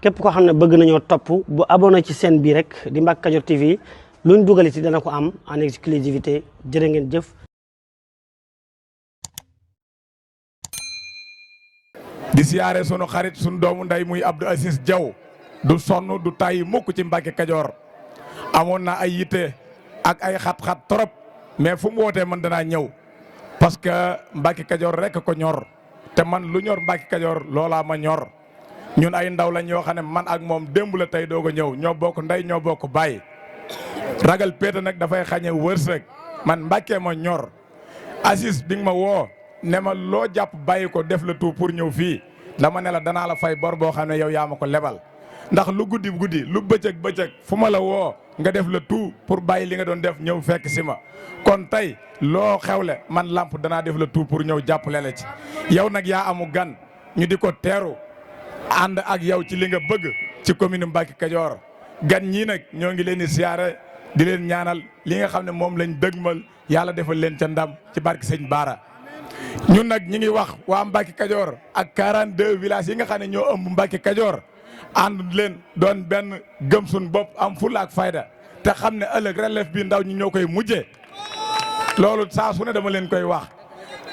képp koo xam ne bëgg nañoo topp bu abonné ci chaîne bii rek di Mbacke Kadior TV luñ dugal ci dana ko am en exclusivité jërë ngeen jëf. di siyaare sunu xarit sunu doomu nday muy Abdou Aziz Diaw du sonn du tàyyi mukk ci Mbacke Kadior amoon na ay yitte ak ay xat-xat trop mais fu mu wootee man danaa ñëw parce que Mbacke Kadior rek ko ñor te man lu ñor Mbacke Kadior loolaa ma ñor ñun ay ndaw lañ yoo xam ne man ak moom démb la tey doog a ñëw ñoo bokk ndey ñoo bokk baay ragal péete nag dafay xañe wërsëg man Mbacke ma ñor Aziz bi nga ma woo ne ma loo jàpp bàyyi ko def la tout pour ñëw fii dama ne la danaa la fay bor boo xam ne yow yaa ma ko lebal ndax lu guddi guddi lu bëccëg fu ma la woo nga def la tout pour bàyyi li nga doon def ñëw fekk si ma kon tey loo xewle man lamp danaa def la tout pour ñëw jàppale la ci yow nag yaa amu gan ñu di ko teeru ànd ak yow ci li nga bëgg ci commune Mbacke Kadior gan ñii nag ñoo ngi leen di siyaare di leen ñaanal li nga xam ne moom lañ dëgmal yàlla defal leen ca ndam ci barke sëñ Baara ñun nag ñi ngi wax waa Mbacke Kadior ak 42 villages yi nga xam ne ñoo ëmb Mbacke Kadior ànd leen doon benn gëm suñ bopp am fulla ak fayda te xam ne ëllëg relève bi ndaw ñi ñoo koy mujjee loolu saa su ne dama leen koy wax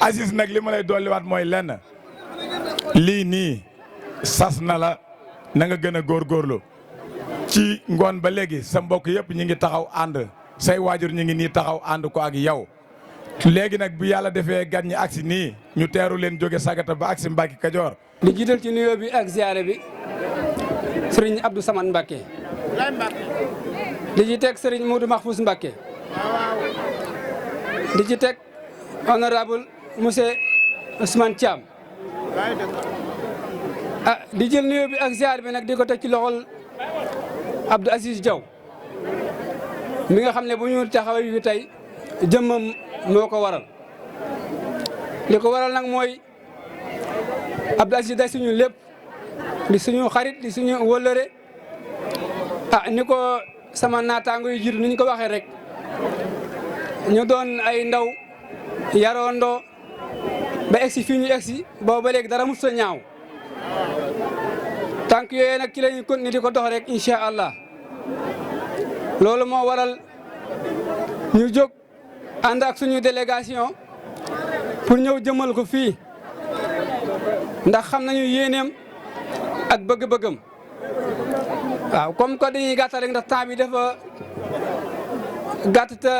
Aziz nag li ma lay dolliwaat mooy lenn lii nii sas na la na nga gën a góorgóorlu ci ngoon ba léegi sa mbokk yëpp ñi ngi taxaw ànd say waajur ñi ngi nii taxaw ànd ko ak yow léegi nag bu yàlla defee gan ñi agsi nii ñu teeru leen jóge Sagata ba agsi Mbacke Kadior di jiital ci nuyoo bi ak ziyaare bi sëriñ Abdou Samane Mbacke di ci teg sëriñ Modou Mahfous Mbacke di ci teg honorable monsieur Ousmane Thiam di jël nuyoo bi ak ziyaare bi nag di ko teg ci loxol Abdou Aziz Diaw mi nga xam ne bu ñu taxawee fi tey jëmmam moo ko waral li ko waral nag mooy Abdou Aziz day suñu lépp di suñu xarit di suñu wëllëre ni ko sama naataango yu jiitu ni ñu ko waxee rek ñu doon ay ndaw yaroondoo ba egsi fii ñu egsi boobu ba léegi dara mos a ñaaw tànk yooyu nag ci la ñu continuer di ko dox rek incha allah loolu moo waral ñu jóg ànd ak suñu délégation pour ñëw jëmal ko fii ndax xam nañu yéeneem ak bëgg-bëggam waaw comme que dañuy gàttal rek ndax temps bi dafa gàtt te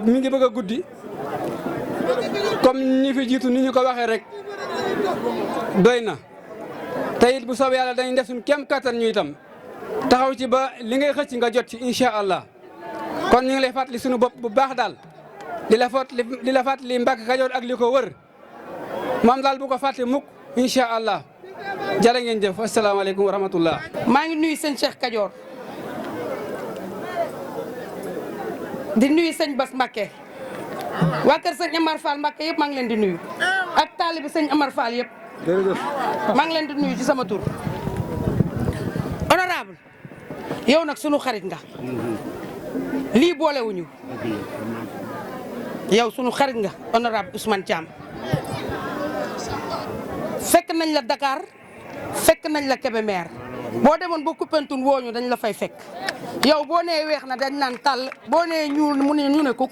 mi ngi bëgg a guddi comme ñi fi jiitu ni ñu ko waxee rek doy na te it bu soobee yàlla dañuy def suñu kem kattan ñu itam taxaw ci ba li ngay xëcc nga jot ci incha allah kon ñu ngi lay fàttali suñu bopp bu baax daal di la fàttali Mbacke Kadior ak li ko wër moom daal bu ko fàtte mukk incha allah jërë ngeen jëf asalaamaaleykum wa rahmatullah. maa ngi nuyu sëñ Cheikh Kadior di nuyu sëñ Bass Mbacke waa kër sëñ Amar Fall Mbacke yëpp maa ngi leen di nuyu ak taalibi sëñ Amar Fall yëpp maa ngi leen di nuyu ci sama tur. honorable yow nag sunu xarit nga lii boolewuñu yow sunu xarit nga honorable Ousmane Thiam fekk nañ la Dakar fekk nañ la Kébémer boo demoon ba Koupentoune wooñu dañ la fay fekk yow boo nee weex na dañ naan tàll boo nee ñuul mu ne ñu ne kuk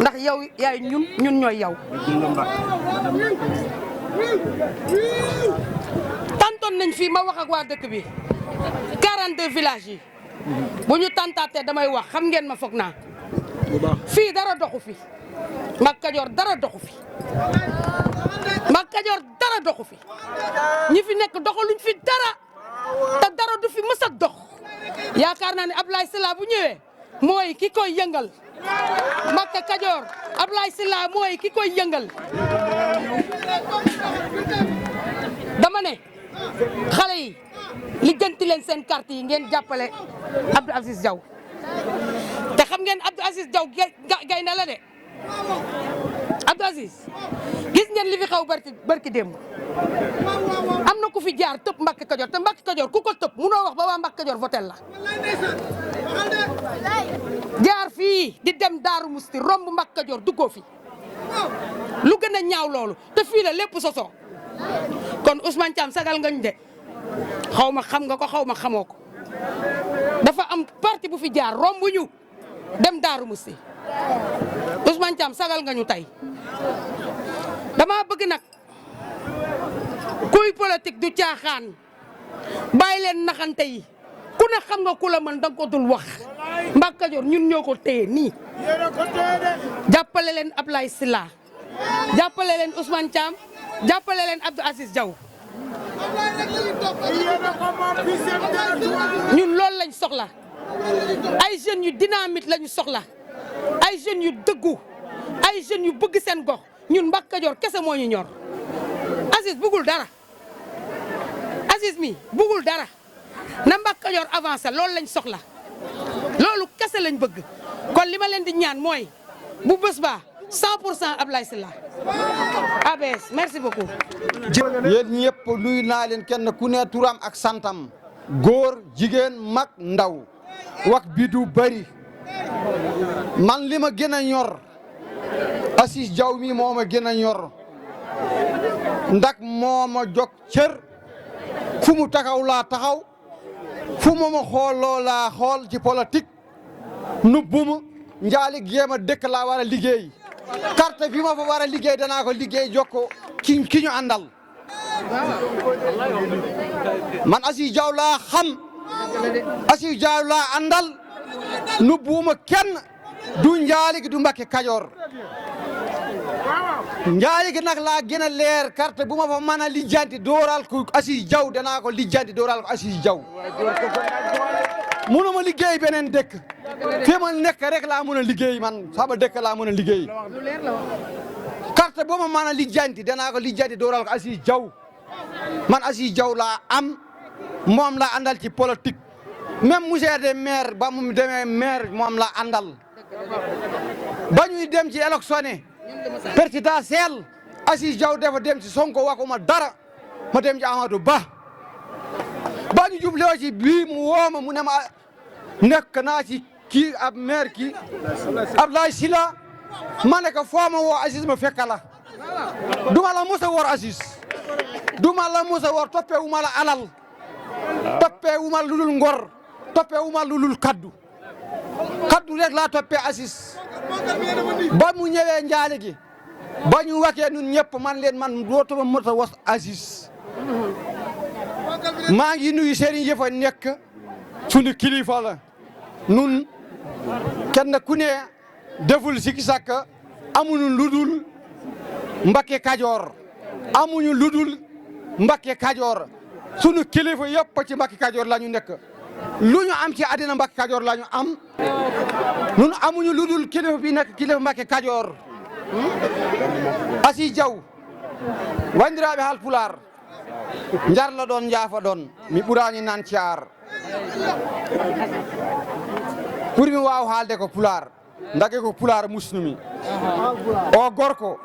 ndax yow yaay ñun ñooy yow tantoon nañ fii ma wax ak waa dëkk bi 42 villages yi bu ñu tantaatee damay wax xam ngeen ma foog naa fii dara doxu fi Mbacke Kadior dara doxu fi Mbacke Kadior dara doxu fi ñi fi nekk doxaluñ fi dara te dara du fi mës a dox yaakaar naa ne Ablaye Sylla bu ñëwee mooy ki koy yëngal Mbacke Kadior Ablaye Sylla mooy ki koy yëngal dama ne xale yi lijjanti leen seen carte yi ngeen jàppale Abdou Aziz Diaw te xam ngeen Abdou Aziz Diaw gaynde la de Abdou Aziz gis ngeen li fi xaw barki démb am na ku fi jaar tëb Mbacke Kadior te Mbacke Kadior ku ko tëb munoo wax ba waa Mbacke Kadior votel la jaar fii di dem Daaru Musti romb Mbacke Kadior duggoo fi lu gën a ñaaw loolu te fii la lépp sosoo kon Ousmane Thiam sagal ngañ de xaw ma xam nga ko xaw ma xamoo ko dafa am parti bu fi jaar romb ñu dem Daaru Musti Ousmane Thiam sagal nga ñu tey dama bëgg nag kuy politique du caaxaan bàyyi leen naxante yi ku ne xam nga ku la mën danga ko dul wax Mbacke Kadior ñun ñoo ko téye nii jàppale leen Ablaye Sylla jàppale leen Ousmane Thiam jàppale leen Abdou Aziz Diaw ñun loolu lañ soxla ay jeunes yu dynamique lañu soxla ay jeunes yu dëggu ay jeunes yu bëgg seen gox ñun Mbacke Kadior kese moo ñu ñor Aziz bëggul dara Aziz mi bëggul dara na Mbacke Kadior avancé loolu lañ soxla loolu kese lañ bëgg kon li ma leen di ñaan mooy bu bés ba 100% Ablaye Sylla ABS merci beaucoup. yéen ñëpp nuyu naa leen kenn ku ne turam ak santam góor jigéen mag ndaw wax bi du bari man li ma gën a ñor Aziz Diaw mi moo ma gën a ñor ndax moo ma jog cër fu mu taxaw laa taxaw fu mu ma xooloo laa xool ci politique nubbuma njaali géema dëkk laa war a liggéey carte bi ma fa war a liggéey danaa ko liggéey jokko ki ñu àndal man Aziz Diaw laa xam Aziz Diaw laa àndal nubbuma kenn du njaali gi du Mbacke Kadior njaali gi nag laa gën a leer carte bu ma fa mën a lijjanti dooral ko Aziz Diaw danaa ko lijjanti dooral ko Aziz Diaw mënuma liggéey beneen dëkk fi ma nekk rek laa mën a liggéey man sama dëkk laa mën a liggéey carte bu ma mën a lijjanti danaa ko lijjanti dooral ko Aziz Diaw man Aziz Diaw laa am moom laa àndal ci politique même monsieur le maire ba mu demee maire moom laa àndal ba ñuy dem ci élection présidentielle Aziz Diaw dafa dem ci Sonko waxuma dara ma dem ci Amadou Ba ba ñu jubloo ci bii mu wooma mu ne ma nekk naa ci kii ab maire kii Ablaye Sylla ma ne ko foo ma woo Aziz ma fekk la duma la mos a wor Aziz duma la mos a wor toppee wu ma la alal toppee wu ma lulul ngor toppee wu ma lulul kaddu rek laa toppee Aziz ba mu ñëwee njaale gi ba ñu waxee ñun ñëpp man leen man dootuma mos a was Aziz maa ngi nuyu Serigne yëfa nekk sunu kilifa la nun kenn ku ne deful sikki sàkk amuñu ludul Mbacke Kadior amuñu ludul Mbacke Kadior sunu kilifa yëpp ci Mbacke Kadior la ñu nekk lu ñu am ci àddina Mbacke Kadior la ñu am nun amuñu ludul kilifa bi nekk kilifa Mbacke Kadior Aziz Diaw wandiraɓe Haalpulaar njarlo ɗon njaafa ɗon mi ɓuraani nan caar pour mi waaw haalde ko pulaar ndage ko pulaar musnumi o gorko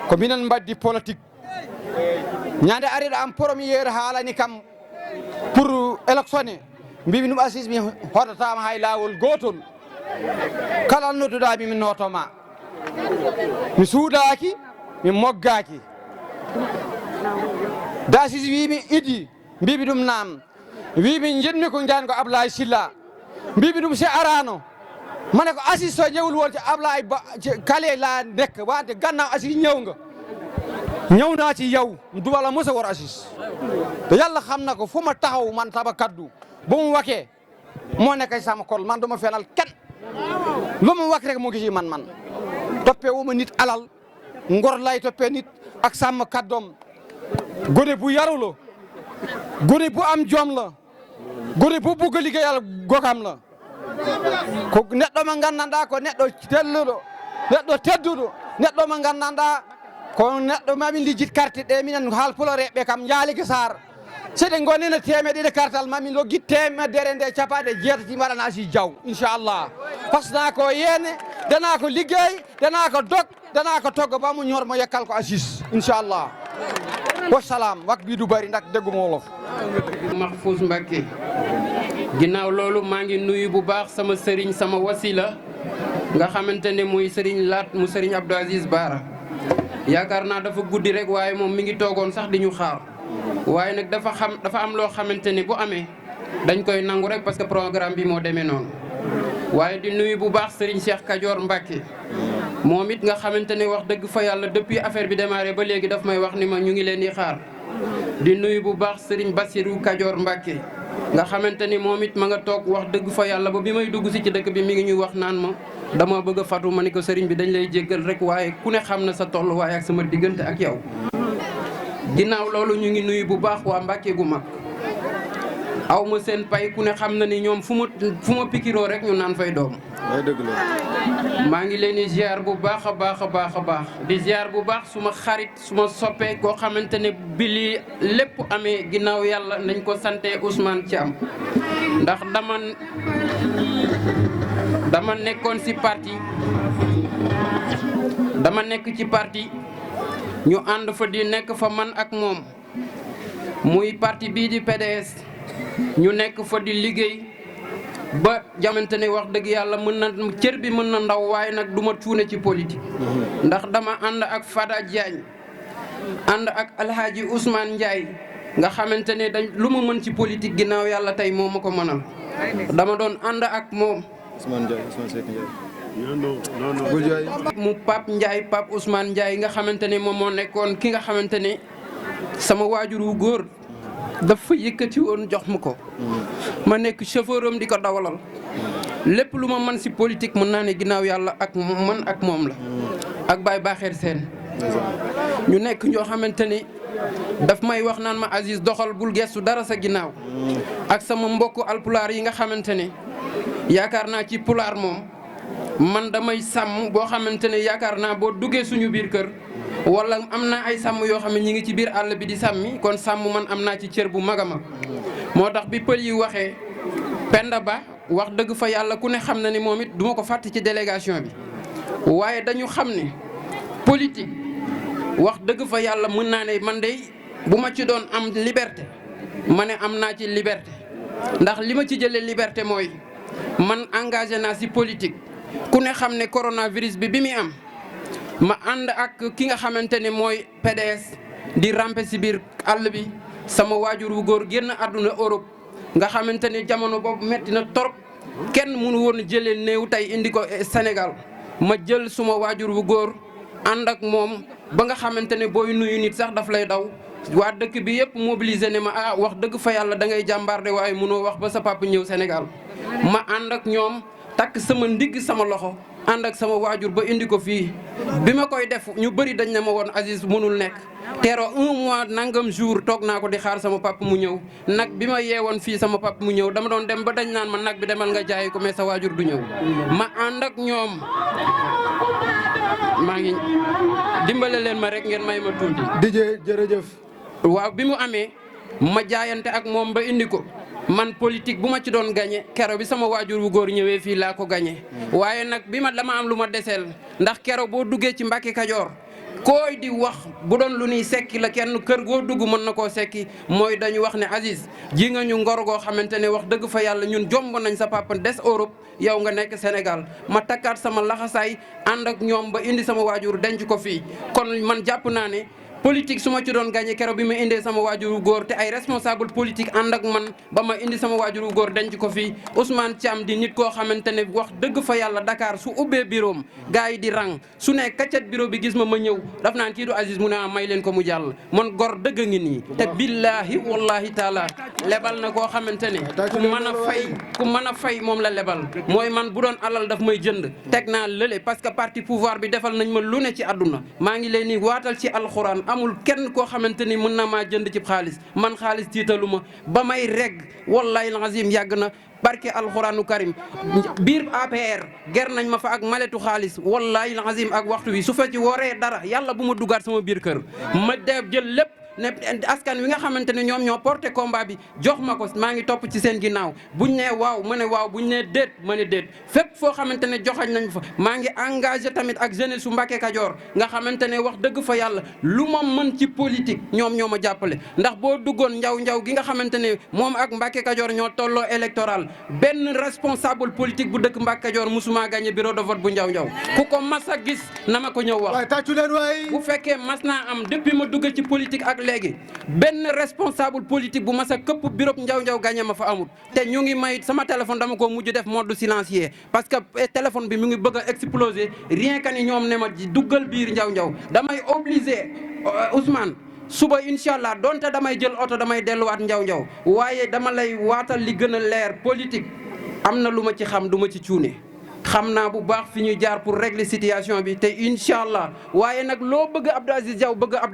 ko minen mbaddi politique ñande ariɗo am premiére haalani kam pour électionné mbimi ɗum Aziz mi hoɗatama hay laawol gootol kala nodduɗa mi notoma mi suudaaki mi moggaaki da Aziz wimi idi mbimi ɗum naam wimi jenmi ko jani ko Ablaye Sylla mbimi ɗum si arano mane ko Aziz so ñewul wolde Ablaye kale la nekk wante gannaaw Aziz ñëwnga ñëw naa ci yow duma la mos a war Aziz te yàlla xam na ko fu ma taxaw man sama kaddu bu mu waxee moo nekk sama kol man duma fenal kenn lu mu wax rek mu ngi ci man toppee wu ma nit alal ngor lay toppee nit ak sàmm kaddoom gone bu yarulo gone bu am jom la gone bu bugg liggéeyal gokam la ko neɗɗo mo nganndanɗaa ko neɗɗo telluɗo neɗɗo tedduɗo neɗɗo mo nganndanɗaa ko neɗɗo mami lijjit carte ɗe minen Haalpulareɓe kam jaaligi Sarr seɗe gonino temedɗiɗi kartal mami loggi temedere nde capanɗe jeetati mbaɗana Aziz Diaw inchallah pasna ko yene dana ko liggey dana ko dog dana ko toggo bamu ñormo yekkal ko Aziz inchallah wassalam wak bi du bari ndak dégguma wolof Mahfouz Mbacké ginnaaw loolu maa ngi nuyu bu baax sama sëriñ sama wasila nga xamante ne muy sëriñ Laat mu sëriñ Abdou Aziz Bara yaakaar naa dafa guddi rek waaye moom mi ngi toogoon sax di ñu xaar waaye nag dafa am loo xamante ni bu amee dañ koy nangu rek parce que programme bi moo demee noonu. waaye di nuyu bu baax Serigne Cheikh Kajoor Mbacke moom it nga xamante ne wax dëgg fa yàlla depuis affaire bi démarré ba léegi daf may wax ni ma ñu ngi leen di xaar. di nuyu bu baax Serigne Bassirou Kajoor Mbacke nga xamante ni moom it ma nga toog wax dëgg fa yàlla ba bi may dugg si ci dëkk bi mi ngi ñuy wax naan ma dama bëgg a fatu ma ni ko Serigne bi dañ lay jéggal rek waaye ku ne xam na sa tolluwaay ak sama diggante ak yow. ginnaaw loolu ñu ngi nuyu bu baax waa Mbacke gu mag. aw ma seen pay ku ne xam na ni ñoom fu ma pikiroo rek ñu naan fay doom. maa ngi leen di ziar bu baax a baax a baax a baax di ziar bu baax suma xarit suma soppee koo xamante ne bi lii lépp amee ginnaaw yàlla nañ ko sante Ousmane Thiam ndax dama nekkoon ci parti dama nekk ci parti ñu ànd fa di nekk fa man ak moom muy parti bii di PDS ñu nekk fa di liggéey ba jamante ne wax dëgg yàlla mën na cër bi mën na ndaw waaye nag du ma cuune ci politique ndax dama ànd ak Fada Diagne ànd ak Alhaji Ousmane Ndiaye nga xamante ne dañ lu ma mën ci politique ginnaaw yàlla tey moo ma ko mënal dama doon ànd ak moom Ousmane Ndiaye Ousmane Seck Ndiaye mu Pape Ndiaye Pape Ousmane Ndiaye nga xamante ne moom moo nekkoon ki nga xamante ne sama waajur wu góor dafa yëkkati woon jox ma ko ma nekk chauffeur am di ko dawalal lépp lu ma mën si politique mën naa ne ginnaaw yàlla ak man ak moom la ak Baye Baxeer Seen ñu nekk ñoo xamante ni daf may wax naan ma Aziz doxal bul gestu dara sa ginnaaw ak sama mbokku alpulaar yi nga xamante ne yaakaar naa ci pulaar moom man damay sàmm boo xamante ne yaakaar naa boo duggee suñu biir kër wala am na ay sàmm yoo xam ne ñi ngi ci biir àll bi di sàmmi kon sàmm man am naa ci cër bu mag a mag moo tax bi pël yi waxee Penda Ba wax dëgg fa yàlla ku ne xam na ni moom it duma ko fàtte ci délégation bi waaye dañu xam ne politique wax dëgg fa yàlla mën naa ne man de bu ma ci doon am liberté ma ne am naa ci liberté ndax li ma ci jëlee liberté mooy man engagé naa si politique ku ne xam ne coronavirus bi muy am ma ànd ak ki nga xamante ne mooy PDS di rampe si biir àll bi sama waajur wu góor génn àdduna Europe nga xamante ne jamono boobu metti na torop kenn mënu woon jëlee néew tey indi ko Sénégal ma jël suma waajur wu góor ànd ak moom ba nga xamante ne booy nuyu nit sax daf lay daw waa dëkk bi yëpp mobilisé ne ma wax dëgg fa yàlla da ngay jàmbaar de waaye mënoo wax ba sa papa ñëw Sénégal ma ànd ak ñoom takk sama ndigg sama loxo ànd ak sama waajur ba indi ko fii bi ma koy def ñu bëri dañ ne ma woon Aziz mënul nekk teero 1 mois nangam jour toog naa ko di xaar sama papa mu ñëw nag bi ma yeewoon fii sama papa mu ñëw dama doon dem ba dañ naan ma nag bi demal nga jaayi ko mais sa waajur du ñëw ma ànd ak ñoom maa ngi dimbale leen ma rek ngeen may ma tuuti DJ jërëjëf waaw bi mu amee ma jaayante ak moom ba indi ko man politique bu ma ci doon gagné kero bi sama waajur wu góor ñëwee fii laa ko gagné waaye nag bi ma dama am lu ma deseel ndax kero boo duggee ci Mbàkke Kajoor koy di wax bu doon lu ñuy sekki la kenn kër goo dugg mën na koo sekki mooy dañu wax ne Aziz ji nga ñu ngor goo xamante ne wax dëgg fa yàlla ñun jomb nañ sa papa des Europe yow nga nekk Sénégal ma takkaat sama laxasaay ànd ak ñoom ba indi sama waajur denc ko fii kon man jàpp naa ne politique su ma ci doon gagné keroog bi ma indee sama waajuru góor te ay responsable politique ànd ak man ba ma indi sama waajuru góor denc ko fii Ousmane Thiam di nit koo xamante ne wax dëgg fa yàlla Dakar su ubbee bureau am gars yi di rang su ne kaccat bureau bi gis ma ñëw daf naan kii du Aziz mu ne may leen ko mu jàll man gor dëgg ngi nii te billaahi wallahi taala lebal na koo xamante ne ku mën a fay moom la lebal mooy man bu doon alal daf may jënd teg naa lële parce que parti pouvoir bi defal nañ ma lu ne ci àdduna maa ngi leen ni waatal ci alxuraan amul kenn koo xamante ni mën na maa jënd ci xaalis man xaalis tiitalu ma ba may reg wallahi lazim yàgg na barke alxuraanu karim biir APR ger nañ ma fa ak maletu xaalis wallahi lazim ak waxtu wi su fa ci woree dara yàlla bu ma dugaat sama biir kër ma def jël lépp ne askan wi nga xamante ne ñoom ñoo porté combat bi jox ma ko maa ngi topp ci seen ginnaaw buñ nee waaw ma ne waaw buñ nee déet ma ne déet fépp foo xamante ne joxañ nañ fa maa ngi engagé tamit ak jeunesse su Mbàkke Kajoor nga xamante ne wax dëgg fa yàlla lu ma mën ci politique ñoom ñoo ma jàppale ndax boo duggoon njaw gi nga xamante ne moom ak Mbàkke Kajoor ñoo tolloo électoral benn responsable politique bu dëkk Mbàkke Kajoor musuma gagné bureau de vote bu njaw ku ko mas a gis na ma ko ñëw wax bu fekkee mas naa am depuis ma dugg ci politique ak léegi benn responsable politique bu mas a këpp bureau njaw gagné ma fa amut te ñu ngi may sama téléphone dama ko mujj def mode silencieux parce que téléphone bi mu ngi bëgg a exploser rien que ni ñoom ne ma duggal biir njaw damay obligé Ousmane suba incha allah donte damay jël oto damay delluwaat njaw waaye dama lay waatal li gën a leer politique am na lu ma ci xam du ma ci cuune xam naa bu baax fi ñuy jaar pour régler situation bi te incha allah waaye nag loo bëgg Abdou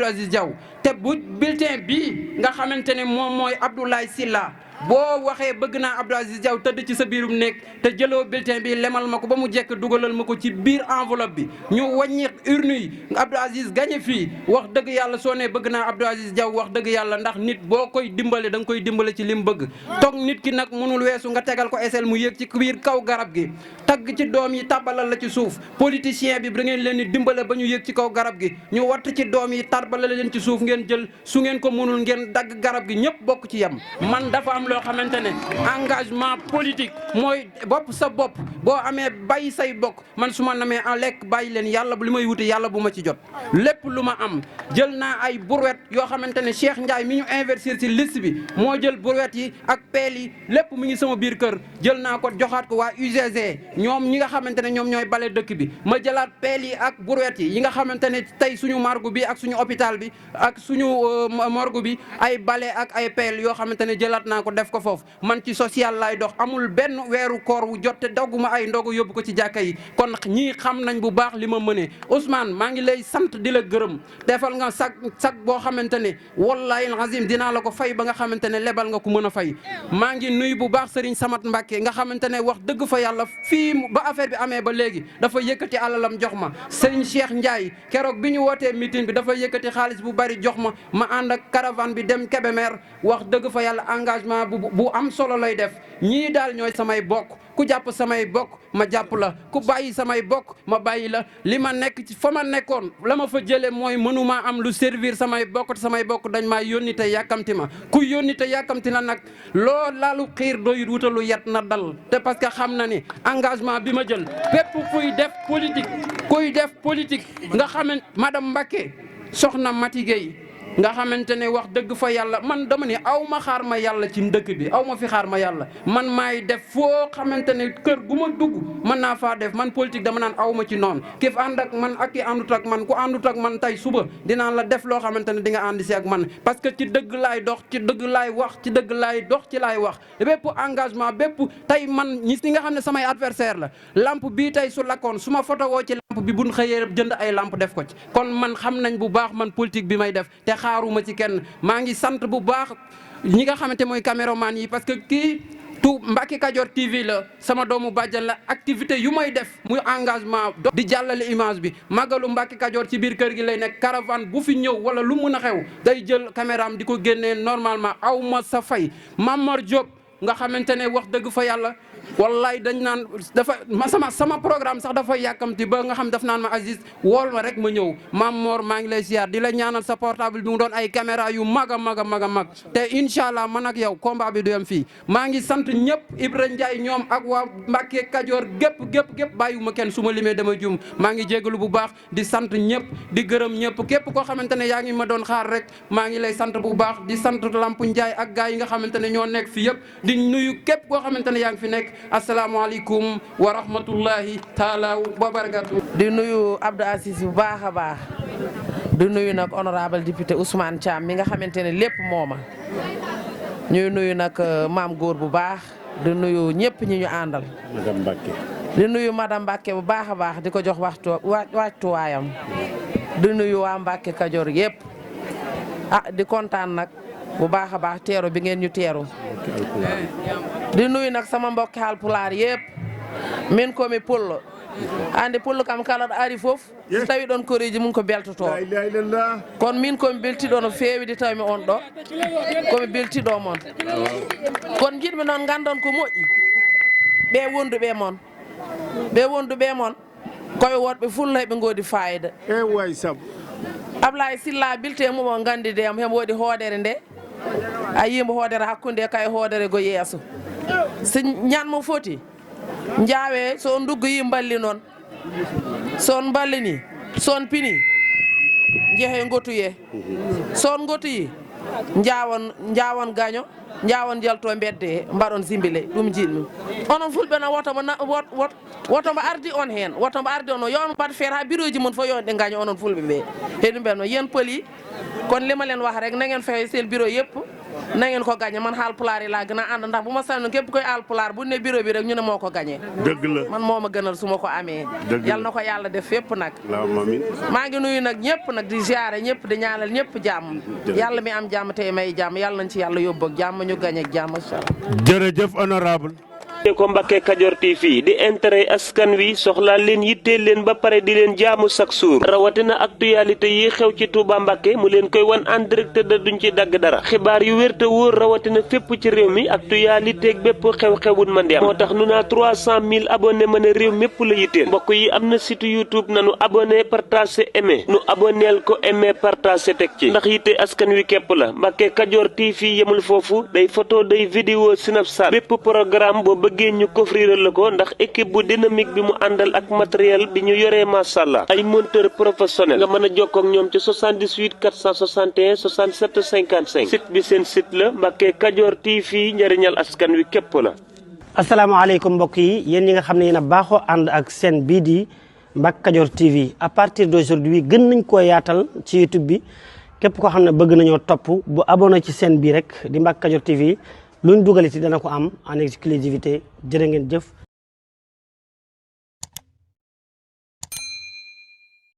Aziz Diaw te bu bulletin bii nga xamante ne moom mooy Abdoulaye Sylla boo waxee bëgg naa Abdou Aziz Diaw tëdd ci sa biirum nekk te jëloo bulletin bi lemal ma ko ba mu jekk dugalal ma ko ci biir enveloppe bi ñu wàññi urne yi Abdou Aziz gagné fii wax dëgg yàlla soo nee bëgg naa Abdou Aziz Diaw wax dëgg yàlla ndax nit boo koy dimbale da nga koy dimbale ci li mu bëgg toog nit ki nag mënul weesu nga tegal ko esel mu yéeg ci biir kaw garab gi tagg ci doom yi tàbbalal la ci suuf politicien bi da ngeen leen di dimbale ba ñu yéeg ci kaw garab gi ñu watt ci doom yi tàbbalal leen ci suuf ngeen jël su ngeen ko mënul ngeen dagg garab gi ñëpp bokk ci yem man dafa am loo xamante ne engagement politique mooy bopp sa bopp boo amee bàyyi say bokk man su ma namee en lekk bàyyi leen yàlla li may wuti yàlla bu ma ci jot lépp lu ma am jël naa ay brouette yoo xamante ne Cheikh Ndiaye mi ñu investir ci liste bi moo jël brouette yi ak peel yi lépp mu ngi sama biir kër jël naa ko joxaat ko waa UGC ñoom ñi nga xamante ne ñoom ñooy bale dëkk bi ma jëlaat peel yi ak brouette yi nga xamante ne tey suñu morgue bi ak suñu hôpital bi ak suñu morgue bi ay bale ak ay peel yoo xamante ne jëlaat naa ko def ko foofu man ci social lay dox amul benn weeru koor wu jot te dogguma ay ndogu yóbbu ko ci jàkka yi kon ñii xam nañ bu baax li ma mënee Ousmane maa ngi lay sant di la gërëm defal nga sag boo xamante ne wallahi azim dinaa la ko fay ba nga xamante ne lebal nga ko mën a fay maa ngi nuyu bu baax Serigne Samat Mbacke nga xamante ne wax dëgg fa yàlla fii ba affaire bi amee ba léegi dafa yëkkati alalam jox ma Serigne Cheikh Ndiaye keroog bi ñu wootee meeting bi dafa yëkkati xaalis bu bari jox ma ànd ak caravane bi dem Kébémer wax dëgg fa yàlla engagement bu am solo lay def ñii daal ñooy samay bokk ku jàpp samay bokk ma jàpp la ku bàyyi samay bokk ma bàyyi la li ma nekk ci fa ma nekkoon la ma fa jëlee mooy mënuma am lu servir samay bokk te samay bokk dañ maa yónni te yàkkamti ma ku yónni te yàkkamti na nag loo laalu xiir doyut wutalu yet na dal te parce que xam na ni engagement bi ma jël bépp kuy def politique nga xamante madame Mbacké soxna Mati Gueye nga xamante ne wax dëgg fa yàlla man dama ne aw ma xaar ma yàlla ci dëkk bi aw ma fi xaar ma yàlla man maay def foo xamante ne kër gu ma dugg mën naa faa def man politique dama naan aw ma ci noonu kif ànd ak man ak ki àndut ak man ku àndut ak man tey suba dinaa la def loo xamante ne di nga ànd si ak man parce que ci dëgg laay dox ci dëgg laay wax ci dëgg laay dox ci laay wax bépp engagement bépp tey man ñi nga xam ne samay adversaire la lampe bii tey su lakkoon su ma photo woo ci lampe bi buñ xëyee jënd ay lampe def ko ci kon man xam nañ bu baax man politique bi may def te xaaruma ci kenn maa ngi sant bu baax ñi nga xamante mooy caméraman yi parce que kii tout Mbacké Kadior TV la sama doomu bàjjan la activité yu may def muy engagement di jàllale image bi màggalu Mbacké Kadior ci biir kër gi lay nekk caravane bu fi ñëw wala lu mun a xew day jël caméraam di ko génnee normalement aw ma sa fay Mamor Diop nga xamante ne wax dëgg fa yàlla wallaay dañ naan dafa sama programme sax dafa yàkkamti ba nga xam daf naan ma Aziz wool ma rek ma ñëw Mam Mor maa ngi lay ziar di la ñaanal sa portable bi mu doon ay caméra yu mag a mag a mag a mag te incha allah man ak yow combat bi du yem fii maa ngi sant ñëpp Ibra Ndiaye ñoom ak waa Mbacké Kadior gépp bàyyiwuma kenn su ma limee dama jum maa ngi jégalu bu baax di sant ñëpp di gërëm ñëpp képp koo xamante ne yaa ngi ma doon xaar rek maa ngi lay sant bu baax di sant Lamp Ndiaye ak gars yi nga xamante ne ñoo nekk fi yëpp di nuyu képp koo xamante ne yaa ngi fi nekk asalaamaaleykum wa rahmatullahi taala wa barakatu di nuyu Abdou Aziz bu baax a baax di nuyu nag honorable député Ousmane Thiam mi nga xamante ne lépp mooma ñuy nuyu nag maam góor bu baax di nuyu ñëpp ñi ñu àndal madame Mbacké di nuyu madame Mbacké bu baax a baax di ko jox wàccuwaayam di nuyu waa Mbacké Kadior yëpp di kontaan nag bu baax a baax teeru bi ngeen ñu teeru di nuyu nag sama mbokki Haalpulaar yëpp min komi pullo andi pullo kam kala ɗo ari fof so tawi ɗon koreji mum ko beltoto kono min komi beltiɗo no feewi de tawmi on ɗo komi beltiɗo moon kono jiɗmi noon gandon ko moƴƴi ɓe wonduɓe moon koɓe wonɓe fulla ɓe godi fayida way sabu Ablaye Sylla bilte mum o gandidema hemo waɗi hoodere nde a yimo hoodere hakkude kay hoodere go yeeso so ñanmo foti jaawe so on duggoyi balli noon so on ballini so on pini jeexe ngotu ye son ngotu yi njawon gaño njawon jalto bedde mbaɗon zimbile ɗum jinmi onon fulɓe no woto mbo ardi on hen woto mbo ardi on o yon mbaɗa feere ha bureau ji mon fof yon ɗe gaño onon fulɓe ɓe heɗum ɓenno yen poli kono limalen wax rek na ngeen fexe seen bureau yëpp na ngeen ko gagné man Haalpulaar yi laa gën a ànd ndax bu ma sañoon képp koy Haalpulaar bu ne bureau bi rek ñu ne moo ko gagné. dëgg la man moo ma gënal su ma ko amee. dëgg la yal na ko yàlla def fépp nag. amiin. maa ngi nuyu nag ñëpp nag di ziare ñëpp di ñaanal ñëpp jàmm. yàlla mi am jàmm tey may jàmm yàlla nañ ci yàlla yóbbu ak jàmm ñu gagné ak jàmm incha allah. jërëjëf honorable ko Mbacke Kadior TV di intérêt askan wi soxlaa leen yitteel leen ba pare di leen jaamu chaque jour rawatina actualité yi xew ci Touba Mbacke mu leen koy wan en direct da duñ ci dagg dara xibaar yu wér te wóor rawatina fépp ci réew mi actualité ak bépp xew-xewun man di am moo tax nu naa 300 000 abonné mën a réew mépp la yitteel mbokk yi am na site YouTube nanu abonné partagé aimé nu abonneel ko aimé partagé teg ci ndax yitte askan wi képp la Mbacke Kadior TV yemul foofu day photo day vidéo Snapchat bépp programme boo bëggee ñu coffriral la ko ndax équipe bu dynamique bi mu àndal ak matériel bi ñu yoree masàllaa ay monteur professionnel nga mën a jokkoo ak ñoom ci 78 461 67 55 site bi seen site la Mbacke Kadior TV njëriñal askan wi képp la. asalaamaaleykum mbokk yi yéen ñi nga xam ne yéen a baaxoo ànd ak seen bii di Mbacke Kadior TV à partir d'aujourd'hui gën nañ koo yaatal ci YouTube bi képp koo xam ne bëgg nañoo topp bu abonné ci seen bii rek di Mbacke Kadior TV luñ dugal ci dana ko am en exclusivité jërë ngeen jëf